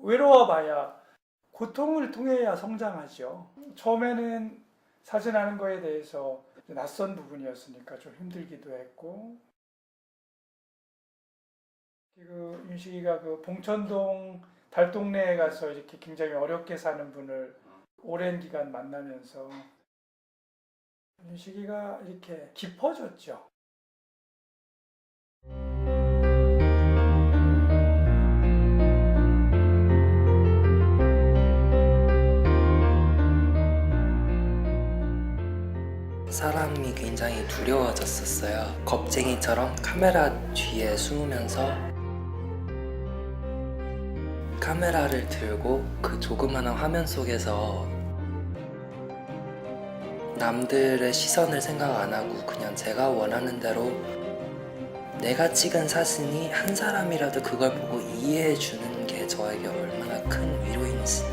외로워봐야 고통을 통해야 성장하죠. 처음에는 사진하는 거에 대해서 낯선 부분이었으니까 좀 힘들기도 했고, 그 윤식이가 그 봉천동 달동네에 가서 이렇게 굉장히 어렵게 사는 분을 오랜 기간 만나면서 윤식이가 이렇게 깊어졌죠. 사람이 굉장히 두려워졌었어요. 겁쟁이처럼 카메라 뒤에 숨으면서 카메라를 들고 그 조그마한 화면 속에서 남들의 시선을 생각 안 하고 그냥 제가 원하는 대로 내가 찍은 사진이 한 사람이라도 그걸 보고 이해해 주는 게 저에게 얼마나 큰 위로인지,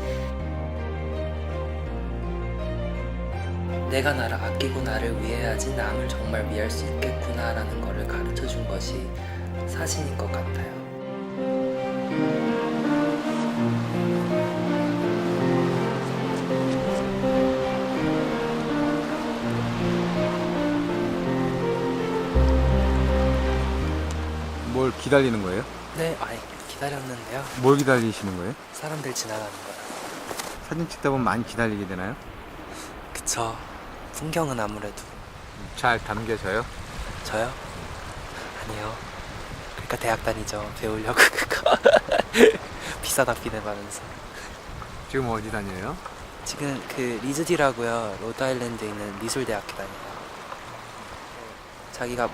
내가 나를 아끼고 나를 위해야지 남을 정말 위할 수 있겠구나 라는 거를 가르쳐 준 것이 사진인 것 같아요. 뭘 기다리는 거예요? 네, 기다렸는데요. 뭘 기다리시는 거예요? 사람들 지나가는 거요. 사진 찍다 보면 많이 기다리게 되나요? 그쵸. 풍경은 아무래도. 잘 담겨져요? 저요? 아니요. 그러니까 대학 다니죠. 배우려고 그거. 비싸다 비내면서. 지금 어디 다녀요? 지금 그 리즈디라고요. 로드아일랜드에 있는 미술대학교 다녀요. 자기가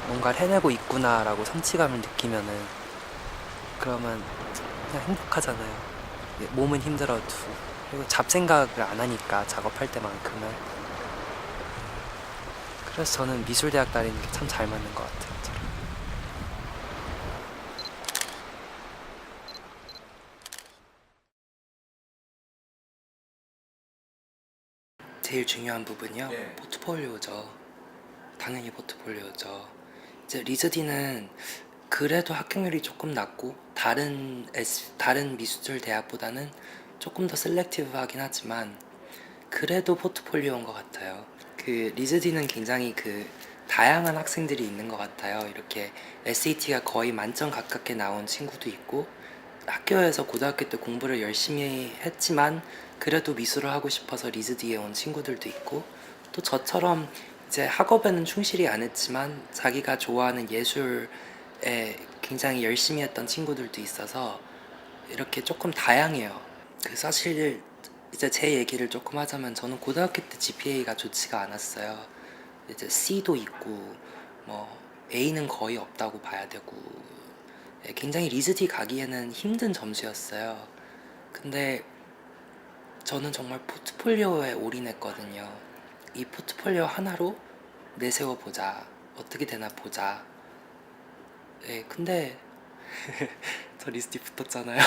뭔가를 해내고 있구나라고 성취감을 느끼면은 그러면 그냥 행복하잖아요. 몸은 힘들어도. 그리고 잡생각을 안 하니까 작업할 때만큼은. 그래서 저는 미술대학 다니는 게 참 잘 맞는 것 같아요. 저랑. 제일 중요한 부분이요? 네. 포트폴리오죠. 당연히 포트폴리오죠. 이제 리즈디는 그래도 합격률이 조금 낮고 다른 미술 대학보다는 조금 더 셀렉티브하긴 하지만 그래도 포트폴리오인 것 같아요. 그 리즈디는 굉장히 그 다양한 학생들이 있는 것 같아요. 이렇게 SAT가 거의 만점 가깝게 나온 친구도 있고, 학교에서 고등학교 때 공부를 열심히 했지만 그래도 미술을 하고 싶어서 리즈디에 온 친구들도 있고, 또 저처럼 이제 학업에는 충실히 안 했지만 자기가 좋아하는 예술에 굉장히 열심히 했던 친구들도 있어서 이렇게 조금 다양해요. 그 사실 이제 제 얘기를 조금 하자면 저는 고등학교 때 GPA가 좋지가 않았어요. 이제 C도 있고 뭐 A는 거의 없다고 봐야 되고, 굉장히 리즈디 가기에는 힘든 점수였어요. 근데 저는 정말 포트폴리오에 올인했거든요. 이 포트폴리오 하나로 내세워 보자, 어떻게 되나 보자. 근데 저 리스티 붙었잖아요.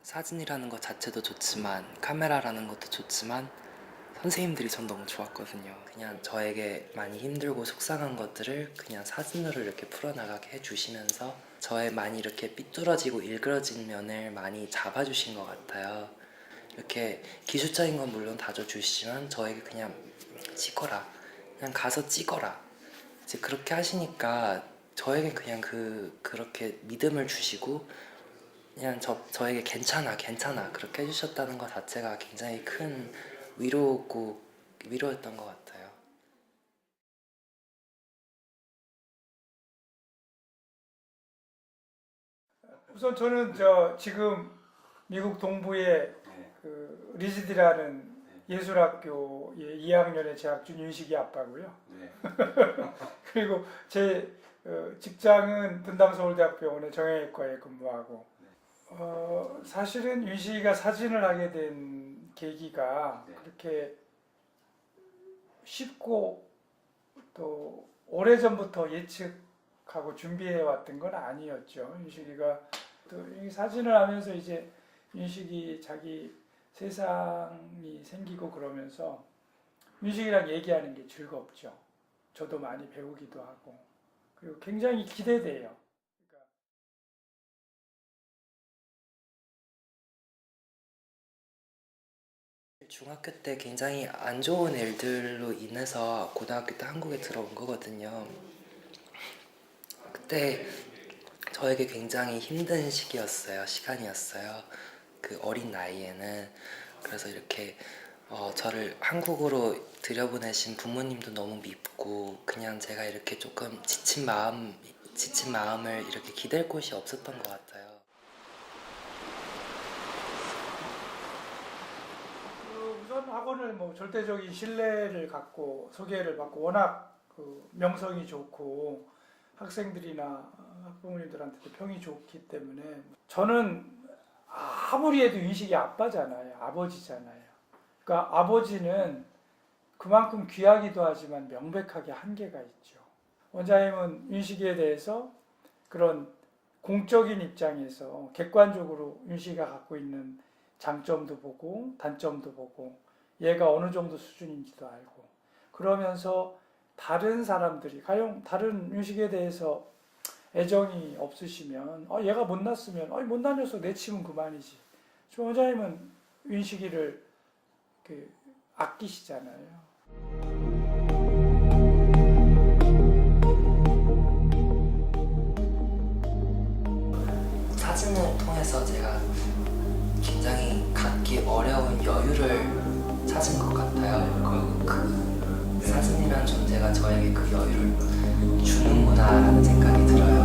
사진이라는 것 자체도 좋지만 카메라라는 것도 좋지만 선생님들이 전 너무 좋았거든요. 그냥 저에게 많이 힘들고 속상한 것들을 그냥 사진으로 이렇게 풀어나가게 해주시면서 저의 많이 이렇게 삐뚤어지고 일그러진 면을 많이 잡아주신 것 같아요. 이렇게 기술적인 건 물론 다져주시지만 저에게 그냥 찍어라, 그냥 가서 찍어라, 이제 그렇게 하시니까 저에게 그냥 그렇게 믿음을 주시고 그냥 저에게 괜찮아 그렇게 해주셨다는 것 자체가 굉장히 큰 위로였던 것 같아요. 우선 저는 지금 미국 동부의 그 리즈디라는 예술학교의 2학년에 재학 중 윤식이 아빠고요. 그리고 제 직장은 분당서울대학병원의 정형외과에 근무하고, 사실은 윤식이가 사진을 하게 된 계기가 그렇게 쉽고 또 오래전부터 예측하고 준비해 왔던 건 아니었죠. 윤식이가 또 이 사진을 하면서 이제 윤식이 자기 세상이 생기고 그러면서 윤식이랑 얘기하는 게 즐겁죠. 저도 많이 배우기도 하고 그리고 굉장히 기대돼요. 그러니까 중학교 때 굉장히 안 좋은 일들로 인해서 고등학교 때 한국에 들어온 거거든요. 그때 저에게 굉장히 힘든 시간이었어요. 그 어린 나이에는. 그래서 이렇게 저를 한국으로 들여보내신 부모님도 너무 밉고 그냥 제가 이렇게 조금 지친 마음을 이렇게 기댈 곳이 없었던 것 같아요. 우선 학원을 뭐 절대적인 신뢰를 갖고 소개를 받고 워낙 그 명성이 좋고 학생들이나 학부모님들한테도 평이 좋기 때문에 저는 아무리 해도 윤식이 아빠잖아요. 아버지잖아요. 그러니까 아버지는 그만큼 귀하기도 하지만 명백하게 한계가 있죠. 원장님은 윤식이에 대해서 그런 공적인 입장에서 객관적으로 윤식이가 갖고 있는 장점도 보고 단점도 보고 얘가 어느 정도 수준인지도 알고 그러면서 다른 사람들이 가령 다른 윤식이에 대해서 애정이 없으시면 얘가 못났으면 못난 녀석 내치면 그만이지. 저 원장님은 윤식이를 아끼시잖아요. 사진을 통해서 제가 굉장히 갖기 어려운 여유를 찾은 것 같아요. 그 사진이라는 존재가 저에게 그 여유를 주는구나라는 생각이 들어요.